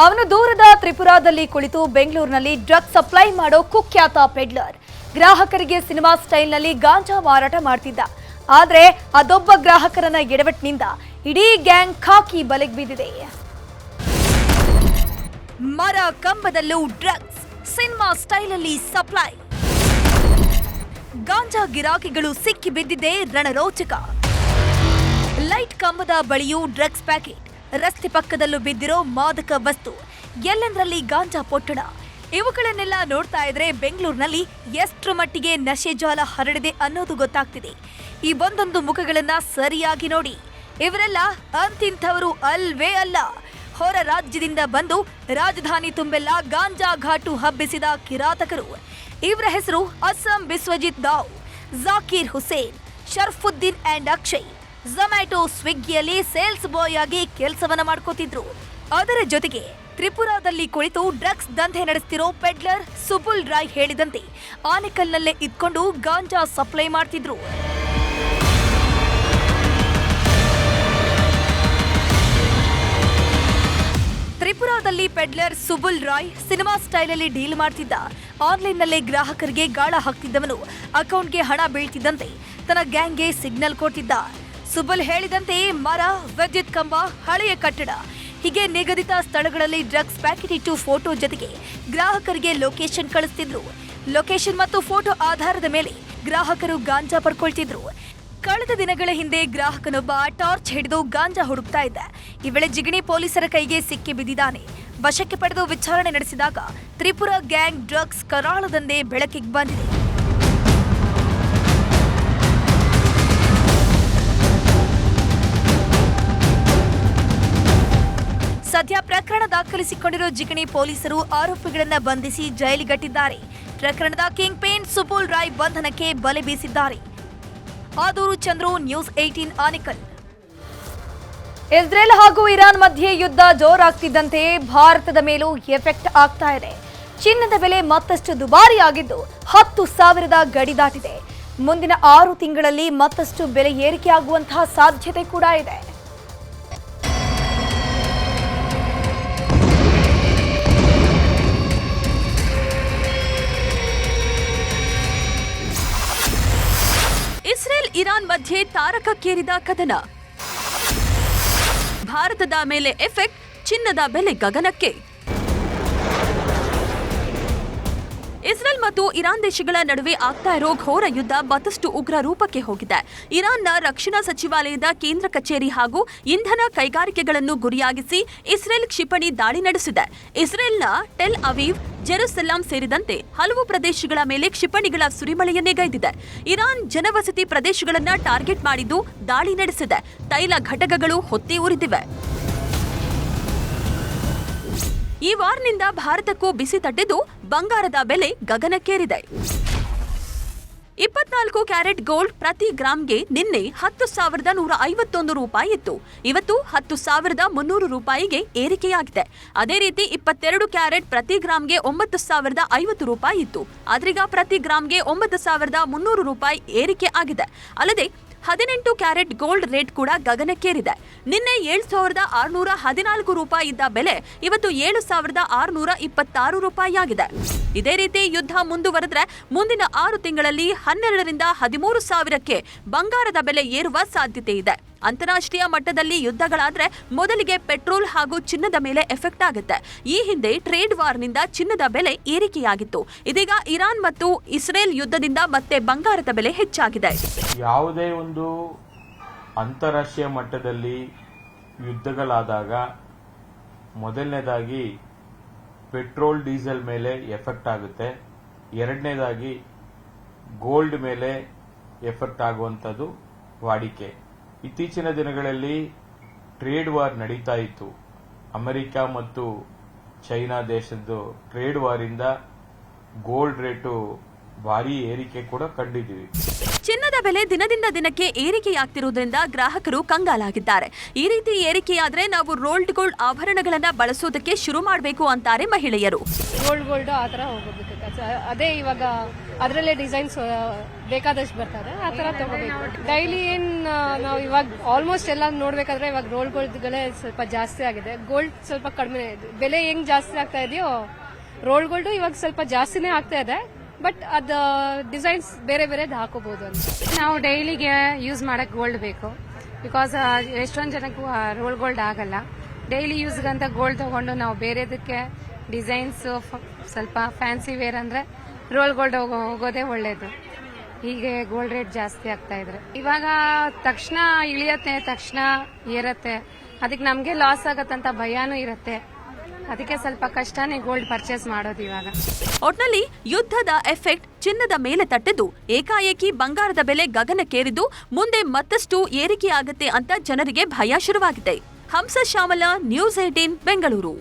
ಅವನು ದೂರದ ತ್ರಿಪುರಾದಲ್ಲಿ ಕುಳಿತು ಬೆಂಗಳೂರಿನಲ್ಲಿ ಡ್ರಗ್ಸ್ ಸಪ್ಲೈ ಮಾಡೋ ಕುಖ್ಯಾತ ಪೆಡ್ಲರ್. ಗ್ರಾಹಕರಿಗೆ ಸಿನಿಮಾ ಸ್ಟೈಲ್ನಲ್ಲಿ ಗಾಂಜಾ ಮಾರಾಟ ಮಾಡ್ತಿದ್ದ. ಆದ್ರೆ ಅದೊಬ್ಬ ಗ್ರಾಹಕರನ್ನ ಎಡವಟ್ಟಿನಿಂದ ಇಡೀ ಗ್ಯಾಂಗ್ ಖಾಕಿ ಬಲೆಗೆ ಬಿದ್ದಿದೆ. ಮರ ಕಂಬದಲ್ಲೂ ಡ್ರಗ್ಸ್, ಸಿನಿಮಾ ಸ್ಟೈಲಲ್ಲಿ ಸಪ್ಲೈ. ಗಾಂಜಾ ಗಿರಾಕಿಗಳು ಸಿಕ್ಕಿ ಬಿದ್ದಿದೆ ರಣರೋಚಕ. ಲೈಟ್ ಕಂಬದ ಬಳಿಯೂ ಡ್ರಗ್ಸ್ ಪ್ಯಾಕೆಟ್, ರಸ್ತೆ ಪಕ್ಕದಲ್ಲೂ ಬಿದ್ದಿರೋ ಮಾದಕ ವಸ್ತು, ಎಲ್ಲೆಂದರಲ್ಲಿ ಗಾಂಜಾ ಪೊಟ್ಟಣ. ಇವುಗಳನ್ನೆಲ್ಲ ನೋಡ್ತಾ ಇದ್ರೆ ಬೆಂಗಳೂರಿನಲ್ಲಿ ಎಷ್ಟರ ಮಟ್ಟಿಗೆ ನಶೆ ಜಾಲ ಹರಡಿದೆ ಅನ್ನೋದು ಗೊತ್ತಾಗ್ತಿದೆ. ಈ ಒಂದೊಂದು ಮುಖಗಳನ್ನ ಸರಿಯಾಗಿ ನೋಡಿ. ಇವರೆಲ್ಲ ಅಂತಿಂಥವರು ಅಲ್ವೇ ಅಲ್ಲ. ಹೊರ ರಾಜ್ಯದಿಂದ ಬಂದು ರಾಜಧಾನಿ ತುಂಬೆಲ್ಲ ಗಾಂಜಾ ಘಾಟು ಹಬ್ಬಿಸಿದ ಕಿರಾತಕರು. ಇವರ ಹೆಸರು ಅಸ್ಸಾಂ ಬಿಸ್ವಜಿತ್ ದಾವ್, ಜಾಕೀರ್ ಹುಸೇನ್, ಶರ್ಫುದ್ದೀನ್ ಅಂಡ್ ಅಕ್ಷಯ್. ಝೊಮ್ಯಾಟೊ, ಸ್ವಿಗ್ಗಿಯಲ್ಲಿ ಸೇಲ್ಸ್ ಬಾಯ್ ಆಗಿ ಕೆಲಸವನ್ನ ಮಾಡ್ಕೋತಿದ್ರು. ಅದರ ಜೊತೆಗೆ ತ್ರಿಪುರಾದಲ್ಲಿ ಕುಳಿತು ಡ್ರಗ್ಸ್ ದಂಧೆ ನಡೆಸ್ತಿರೋ ಪೆಡ್ಲರ್ ಸುಬುಲ್ ರಾಯ್ ಹೇಳಿದಂತೆ ಆನೆಕಲ್ನಲ್ಲೇ ಇದ್ಕೊಂಡು ಗಾಂಜಾ ಸಪ್ಲೈ ಮಾಡ್ತಿದ್ರು. ತ್ರಿಪುರಾದಲ್ಲಿ ಪೆಡ್ಲರ್ ಸುಬುಲ್ ರಾಯ್ ಸಿನಿಮಾ ಸ್ಟೈಲಲ್ಲಿ ಡೀಲ್ ಮಾಡ್ತಿದ್ದ. ಆನ್ಲೈನ್ನಲ್ಲೇ ಗ್ರಾಹಕರಿಗೆ ಗಾಳ ಹಾಕ್ತಿದ್ದವನು. ಅಕೌಂಟ್ಗೆ ಹಣ ಬೀಳ್ತಿದ್ದಂತೆ ತನ್ನ ಗ್ಯಾಂಗ್ಗೆ ಸಿಗ್ನಲ್ ಕೊಡ್ತಿದ್ದ. ಸುಬುಲ್ ಹೇಳಿದಂತೆ ಮರ, ವಿದ್ಯುತ್ ಕಂಬ, ಹಳೆಯ ಕಟ್ಟಡ ಹೀಗೆ ನಿಗದಿತ ಸ್ಥಳಗಳಲ್ಲಿ ಡ್ರಗ್ಸ್ ಪ್ಯಾಕೆಟ್ ಇಟ್ಟು ಫೋಟೋ ಜೊತೆಗೆ ಗ್ರಾಹಕರಿಗೆ ಲೊಕೇಶನ್ ಕಳಿಸ್ತಿದ್ರು. ಲೊಕೇಶನ್ ಮತ್ತು ಫೋಟೋ ಆಧಾರದ ಮೇಲೆ ಗ್ರಾಹಕರು ಗಾಂಜಾ ಪಡ್ಕೊಳ್ತಿದ್ರು. ಕಳೆದ ದಿನಗಳ ಹಿಂದೆ ಗ್ರಾಹಕನೊಬ್ಬ ಟಾರ್ಚ್ ಹಿಡಿದು ಗಾಂಜಾ ಹುಡುಕ್ತಾ ಇದ್ದ. ಈ ವೇಳೆ ಜಿಗಣಿ ಪೊಲೀಸರ ಕೈಗೆ ಸಿಕ್ಕಿ ಬಿದ್ದಿದ್ದಾನೆ. ವಶಕ್ಕೆ ಪಡೆದು ವಿಚಾರಣೆ ನಡೆಸಿದಾಗ ತ್ರಿಪುರಾ ಗ್ಯಾಂಗ್ ಡ್ರಗ್ಸ್ ಕರಾಳದಂದೇ ಬೆಳಕಿಗೆ ಬಂದಿದೆ. ಸದ್ಯ ಪ್ರಕರಣ ದಾಖಲಿಸಿಕೊಂಡಿರೋ ಜಿಗಣಿ ಪೊಲೀಸರು ಆರೋಪಿಗಳನ್ನ ಬಂಧಿಸಿ ಜೈಲಿಗಟ್ಟಿದ್ದಾರೆ. ಪ್ರಕರಣದ ಕಿಂಗ್ ಪೇನ್ ಸುಬುಲ್ ರಾಯ್ ಬಂಧನಕ್ಕೆ ಬಲೆ ಬೀಸಿದ್ದಾರೆ. ಆದೂರು ಚಂದ್ರು, ನ್ಯೂಸ್ 18 ಆನೇಕಲ್. ಇಸ್ರೇಲ್ ಹಾಗೂ ಇರಾನ್ ಮಧ್ಯೆ ಯುದ್ಧ ಜೋರಾಗ್ತಿದ್ದಂತೆ ಭಾರತದ ಮೇಲೂ ಎಫೆಕ್ಟ್ ಆಗ್ತಾ ಇದೆ. ಚಿನ್ನದ ಬೆಲೆ ಮತ್ತಷ್ಟು ದುಬಾರಿಯಾಗಿದ್ದು 10,000 ಗಡಿ ದಾಟಿದೆ. ಮುಂದಿನ 6 ತಿಂಗಳಲ್ಲಿ ಮತ್ತಷ್ಟು ಬೆಲೆ ಏರಿಕೆಯಾಗುವಂತಹ ಸಾಧ್ಯತೆ ಕೂಡ ಇದೆ. ಇಸ್ರೇಲ್ ಇರಾನ್ ಮಧ್ಯೆ ತಾರಕಕ್ಕೇರಿದ ಕದನ. ಭಾರತದ ಮೇಲೆ ಎಫೆಕ್ಟ್, ಚಿನ್ನದ ಬೆಲೆ ಗಗನಕ್ಕೆ. ಇಸ್ರೇಲ್ ಮತ್ತು ಇರಾನ್ ದೇಶಗಳ ನಡುವೆ ಆಗ್ತಾ ಇರೋ ಘೋರ ಯುದ್ಧ ಮತ್ತಷ್ಟು ಉಗ್ರ ರೂಪಕ್ಕೆ ಹೋಗಿದೆ. ಇರಾನ್ನ ರಕ್ಷಣಾ ಸಚಿವಾಲಯದ ಕೇಂದ್ರ ಕಚೇರಿ ಹಾಗೂ ಇಂಧನ ಕೈಗಾರಿಕೆಗಳನ್ನು ಗುರಿಯಾಗಿಸಿ ಇಸ್ರೇಲ್ ಕ್ಷಿಪಣಿ ದಾಳಿ ನಡೆಸಿದೆ. ಇಸ್ರೇಲ್ನ ಟೆಲ್ ಅವೀವ್, ಜೆರುಸೆಲಂ ಸೇರಿದಂತೆ ಹಲವು ಪ್ರದೇಶಗಳ ಮೇಲೆ ಕ್ಷಿಪಣಿಗಳ ಸುರಿಮಳೆಯನ್ನೇ ಗೈದಿದೆ. ಇರಾನ್ ಜನವಸತಿ ಪ್ರದೇಶಗಳನ್ನ ಟಾರ್ಗೆಟ್ ಮಾಡಿದ್ದು ದಾಳಿ ನಡೆಸಿದೆ. ತೈಲ ಘಟಕಗಳು ಹೊತ್ತಿ ಉರಿದಿವೆ. ಈ ವಾರ್ನಿಂದ ಭಾರತಕ್ಕೂ ಬಿಸಿ ತಟ್ಟಿದ್ದು ಬಂಗಾರದ ಬೆಲೆ ಗಗನಕ್ಕೇರಿದೆ. 24 ಕ್ಯಾರೆಟ್ ಗೋಲ್ಡ್ ಪ್ರತಿ ಗ್ರಾಂಗೆ ನಿನ್ನೆ 10,151 ರೂಪಾಯಿ ಇತ್ತು. ಇವತ್ತು 10,300 ರೂಪಾಯಿಗೆ ಏರಿಕೆಯಾಗಿದೆ. ಅದೇ ರೀತಿ 22 ಕ್ಯಾರೆಟ್ ಪ್ರತಿ ಗ್ರಾಂಗೆ 9,050 ರೂಪಾಯಿ ಇತ್ತು. ಆದ್ರೀಗ ಪ್ರತಿ ಗ್ರಾಂಗೆ 9,300 ರೂಪಾಯಿ ಏರಿಕೆ ಆಗಿದೆ. ಅಲ್ಲದೆ 18 ಕ್ಯಾರೆಟ್ ಗೋಲ್ಡ್ ರೇಟ್ ಕೂಡ ಗಗನಕ್ಕೇರಿದೆ. ನಿನ್ನೆ 7,614 ರೂಪಾಯಿ ಇದ್ದ ಬೆಲೆ ಇವತ್ತು 7,626 ರೂಪಾಯಿಯಾಗಿದೆ. ಇದೇ ರೀತಿ ಯುದ್ಧ ಮುಂದುವರೆದ್ರೆ ಮುಂದಿನ 6 ತಿಂಗಳಲ್ಲಿ 12ರಿಂದ 13,000ಕ್ಕೆ ಬಂಗಾರದ ಬೆಲೆ ಏರುವ ಸಾಧ್ಯತೆ ಇದೆ. ಅಂತಾರಾಷ್ಟ್ರೀಯ ಮಟ್ಟದಲ್ಲಿ ಯುದ್ಧಗಳಾದ್ರೆ ಮೊದಲಿಗೆ ಪೆಟ್ರೋಲ್ ಹಾಗೂ ಚಿನ್ನದ ಮೇಲೆ ಎಫೆಕ್ಟ್ ಆಗುತ್ತೆ. ಈ ಹಿಂದೆ ಟ್ರೇಡ್ ವಾರ್ನಿಂದ ಚಿನ್ನದ ಬೆಲೆ ಏರಿಕೆಯಾಗಿತ್ತು. ಇದೀಗ ಇರಾನ್ ಮತ್ತು ಇಸ್ರೇಲ್ ಯುದ್ಧದಿಂದ ಮತ್ತೆ ಬಂಗಾರದ ಬೆಲೆ ಹೆಚ್ಚಾಗಿದೆ. ಯಾವುದೇ ಒಂದು ಅಂತಾರಾಷ್ಟ್ರೀಯ ಮಟ್ಟದಲ್ಲಿ ಯುದ್ಧಗಳಾದಾಗ ಮೊದಲನೇದಾಗಿ ಪೆಟ್ರೋಲ್, ಡೀಸೆಲ್ ಮೇಲೆ ಎಫೆಕ್ಟ್ ಆಗುತ್ತೆ. ಎರಡನೇದಾಗಿ ಗೋಲ್ಡ್ ಮೇಲೆ ಎಫೆಕ್ಟ್ ಆಗುವಂಥದ್ದು ವಾಡಿಕೆ. ಇತ್ತೀಚಿನ ದಿನಗಳಲ್ಲಿ ಟ್ರೇಡ್ ವಾರ್ ನಡೀತಾ ಇತ್ತು. ಅಮೆರಿಕ ಮತ್ತು ಚೈನಾ ದೇಶದ ಟ್ರೇಡ್ ವಾರಿಂದ ಗೋಲ್ಡ್ ರೇಟು ಭಾರಿ ಏರಿಕೆ ಕೂಡ ಕಂಡಿದ್ದೀವಿ. ಚಿನ್ನದ ಬೆಲೆ ದಿನದಿಂದ ದಿನಕ್ಕೆ ಏರಿಕೆಯಾಗ್ತಿರುವುದರಿಂದ ಗ್ರಾಹಕರು ಕಂಗಾಲಾಗಿದ್ದಾರೆ. ಈ ರೀತಿ ಏರಿಕೆಯಾದ್ರೆ ನಾವು ರೋಲ್ಡ್ ಗೋಲ್ಡ್ ಆಭರಣಗಳನ್ನ ಬಳಸೋದಕ್ಕೆ ಶುರು ಮಾಡಬೇಕು ಅಂತಾರೆ ಮಹಿಳೆಯರು. ಗೋಲ್ಡ್ ಆ ಥರ ಹೋಗೋದಕ್ಕೆ ಅದೇ ಇವಾಗ ಅದರಲ್ಲೇ ಡಿಸೈನ್ಸ್ ಬೇಕಾದಷ್ಟು ಬರ್ತದೆ, ಆ ಥರ ತಗೋಬೇಕು. ಡೈಲಿ ಏನು ನಾವು ಇವಾಗ ಆಲ್ಮೋಸ್ಟ್ ಎಲ್ಲ ನೋಡ್ಬೇಕಾದ್ರೆ ಇವಾಗ ರೋಲ್ಗಳೇ ಸ್ವಲ್ಪ ಜಾಸ್ತಿ ಆಗಿದೆ, ಗೋಲ್ಡ್ ಸ್ವಲ್ಪ ಕಡಿಮೆ ಇದೆ. ಬೆಲೆ ಹೆಂಗ್ ಜಾಸ್ತಿ ಆಗ್ತಾ ಇದೆಯೋ ರೋಲ್ ಗೋಲ್ಡ್ ಇವಾಗ ಸ್ವಲ್ಪ ಜಾಸ್ತಿನೇ ಆಗ್ತಾ ಇದೆ, ಬಟ್ ಅದು ಡಿಸೈನ್ಸ್ ಬೇರೆ ಬೇರೆದು ಹಾಕೋಬಹುದು ಅಂತ. ನಾವು ಡೈಲಿಗೆ ಯೂಸ್ ಮಾಡಕ್ ಗೋಲ್ಡ್ ಬೇಕು, ಬಿಕಾಸ್ ಎಷ್ಟೊಂದು ಜನಕ್ಕೂ ರೋಲ್ ಗೋಲ್ಡ್ ಆಗಲ್ಲ. ಡೈಲಿ ಯೂಸ್ಗಂತ ಗೋಲ್ಡ್ ತಗೊಂಡು ನಾವು ಬೇರೆದಕ್ಕೆ ಡಿಸೈನ್ಸ್ ಸ್ವಲ್ಪ ಫ್ಯಾನ್ಸಿ ವೇರ್ ಅಂದ್ರೆ ರೋಲ್ ಗೋಲ್ಡ್ ಹೋಗೋದೇ ಒಳ್ಳೇದು. ಹೀಗೆ ಗೋಲ್ಡ್ ರೇಟ್ ಜಾಸ್ತಿ ಆಗ್ತಾ ಇದ್ರೆ ಇವಾಗ ತಕ್ಷಣ ಇಳಿಯತ್ತೆ, ತಕ್ಷಣ ಏರತ್ತೆ, ಅದಕ್ಕೆ ನಮ್ಗೆ ಲಾಸ್ ಆಗತ್ತಂತ ಭಯನೂ ಇರತ್ತೆ. ಅದಕ್ಕೆ ಸ್ವಲ್ಪ ಕಷ್ಟನೇ ಗೋಲ್ಡ್ ಪರ್ಚೇಸ್ ಮಾಡೋದು ಇವಾಗ. ಒಟ್ನಲ್ಲಿ ಯುದ್ಧದ ಎಫೆಕ್ಟ್ ಚಿನ್ನದ ಮೇಲೆ ತಟ್ಟಿದ್ದು ಏಕಾಏಕಿ ಬಂಗಾರದ ಬೆಲೆ ಗಗನಕ್ಕೇರಿದ್ದು ಮುಂದೆ ಮತ್ತಷ್ಟು ಏರಿಕೆಯಾಗುತ್ತೆ ಅಂತ ಜನರಿಗೆ ಭಯ ಶುರುವಾಗಿದೆ. ಹಂಸ ಶ್ಯಾಮಲ, ನ್ಯೂಸ್ 18 ಬೆಂಗಳೂರು.